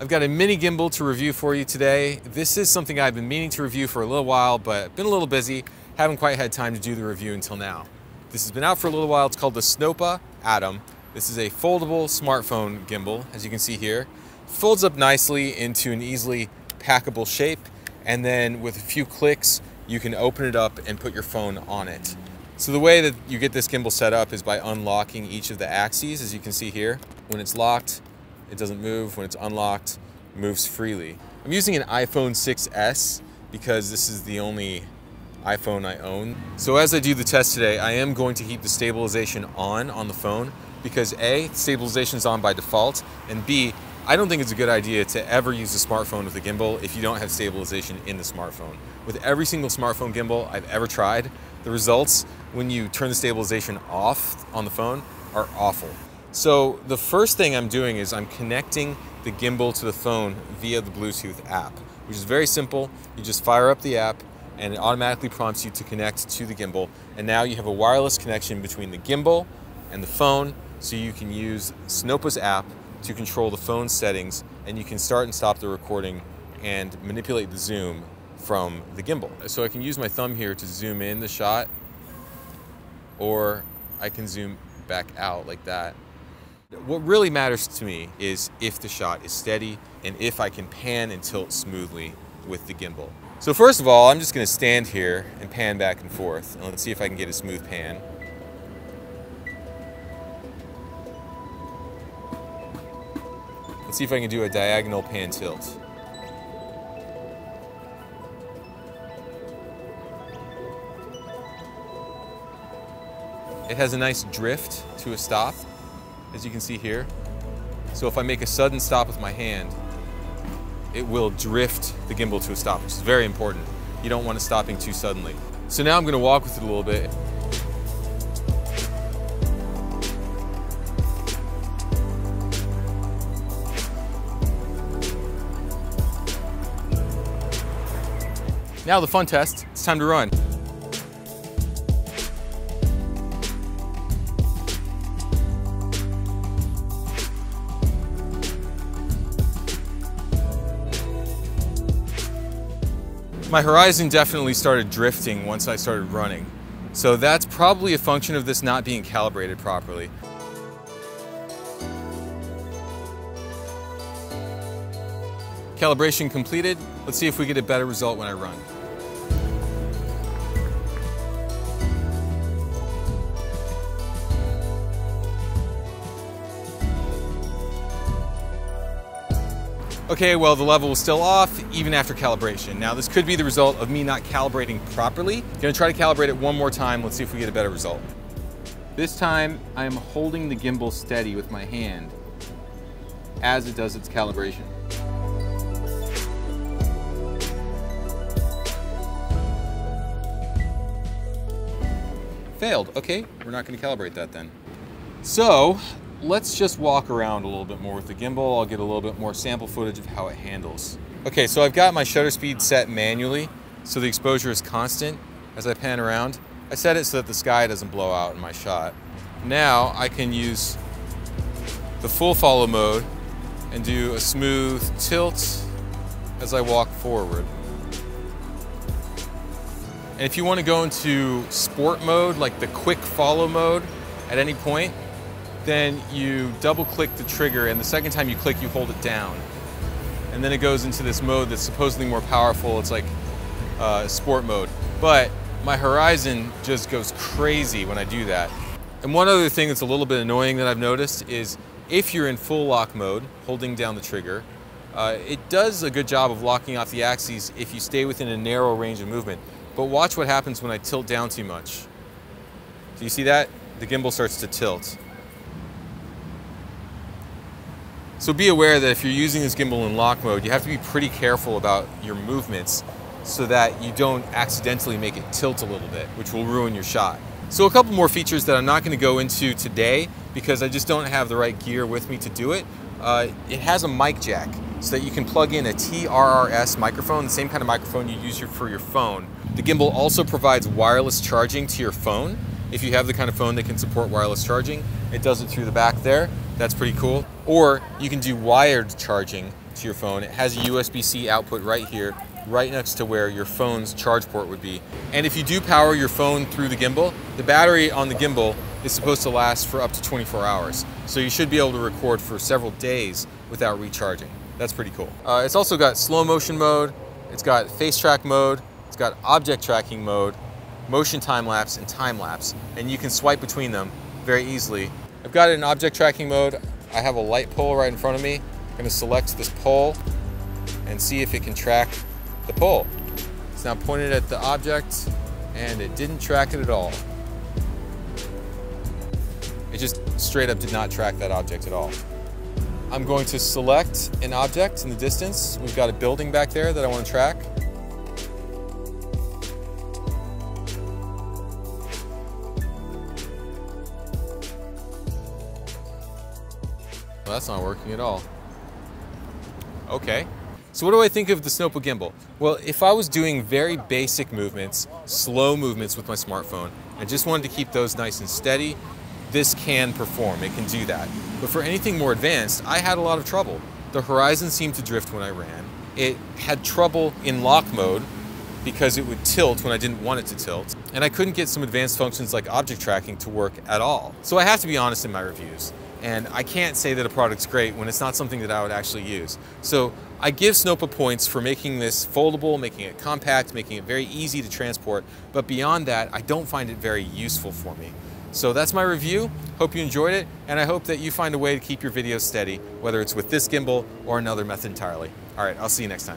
I've got a mini gimbal to review for you today. This is something I've been meaning to review for a little while, but been a little busy. Haven't quite had time to do the review until now. This has been out for a little while. It's called the Snoppa Atom. This is a foldable smartphone gimbal, as you can see here. Folds up nicely into an easily packable shape, and then with a few clicks, you can open it up and put your phone on it. So the way that you get this gimbal set up is by unlocking each of the axes, as you can see here. When it's locked, it doesn't move. When it's unlocked, it moves freely. I'm using an iPhone 6S because this is the only iPhone I own. So as I do the test today, I am going to keep the stabilization on the phone because A, stabilization is on by default, and B, I don't think it's a good idea to ever use a smartphone with a gimbal if you don't have stabilization in the smartphone. With every single smartphone gimbal I've ever tried, the results when you turn the stabilization off on the phone are awful. So the first thing I'm doing is I'm connecting the gimbal to the phone via the Bluetooth app, which is very simple. You just fire up the app and it automatically prompts you to connect to the gimbal. And now you have a wireless connection between the gimbal and the phone, so you can use Snoppa's app to control the phone settings, and you can start and stop the recording and manipulate the zoom from the gimbal. So I can use my thumb here to zoom in the shot, or I can zoom back out like that. What really matters to me is if the shot is steady and if I can pan and tilt smoothly with the gimbal. So first of all, I'm just going to stand here and pan back and forth, and let's see if I can get a smooth pan. Let's see if I can do a diagonal pan tilt. It has a nice drift to a stop, as you can see here. So if I make a sudden stop with my hand, it will drift the gimbal to a stop, which is very important. You don't want it stopping too suddenly. So now I'm going to walk with it a little bit. Now the fun test, it's time to run. My horizon definitely started drifting once I started running. So that's probably a function of this not being calibrated properly. Calibration completed. Let's see if we get a better result when I run. Okay, well, the level was still off even after calibration. Now this could be the result of me not calibrating properly. I'm gonna try to calibrate it one more time. Let's see if we get a better result. This time I am holding the gimbal steady with my hand as it does its calibration. Failed. Okay, we're not going to calibrate that then. So let's just walk around a little bit more with the gimbal. I'll get a little bit more sample footage of how it handles. Okay, so I've got my shutter speed set manually, so the exposure is constant as I pan around. I set it so that the sky doesn't blow out in my shot. Now I can use the full follow mode and do a smooth tilt as I walk forward. And if you want to go into sport mode, like the quick follow mode at any point, then you double click the trigger, and the second time you click, you hold it down. And then it goes into this mode that's supposedly more powerful. It's like sport mode. But my horizon just goes crazy when I do that. And one other thing that's a little bit annoying that I've noticed is if you're in full lock mode, holding down the trigger, it does a good job of locking off the axes if you stay within a narrow range of movement. But watch what happens when I tilt down too much. Do you see that? The gimbal starts to tilt. So be aware that if you're using this gimbal in lock mode, you have to be pretty careful about your movements so that you don't accidentally make it tilt a little bit, which will ruin your shot. So a couple more features that I'm not going to go into today because I just don't have the right gear with me to do it. It has a mic jack so that you can plug in a TRRS microphone, the same kind of microphone you use for your phone. The gimbal also provides wireless charging to your phone. If you have the kind of phone that can support wireless charging, it does it through the back there. That's pretty cool. Or you can do wired charging to your phone. It has a USB-C output right here, right next to where your phone's charge port would be. And if you do power your phone through the gimbal, the battery on the gimbal is supposed to last for up to 24 hours. So you should be able to record for several days without recharging. That's pretty cool. It's also got slow motion mode, it's got face track mode, it's got object tracking mode, motion time lapse, and time lapse. And you can swipe between them very easily. I've got it in object tracking mode. I have a light pole right in front of me. I'm gonna select this pole and see if it can track the pole. It's now pointed at the object and it didn't track it at all. It just straight up did not track that object at all. I'm going to select an object in the distance. We've got a building back there that I want to track. Well, that's not working at all. Okay. So what do I think of the Snoppa gimbal? Well, if I was doing very basic movements, slow movements with my smartphone, and just wanted to keep those nice and steady, this can perform, it can do that. But for anything more advanced, I had a lot of trouble. The horizon seemed to drift when I ran. It had trouble in lock mode because it would tilt when I didn't want it to tilt. And I couldn't get some advanced functions like object tracking to work at all. So I have to be honest in my reviews. And I can't say that a product's great when it's not something that I would actually use. So I give Snoppa points for making this foldable, making it compact, making it very easy to transport. But beyond that, I don't find it very useful for me. So that's my review. Hope you enjoyed it, and I hope that you find a way to keep your videos steady, whether it's with this gimbal or another method entirely. All right, I'll see you next time.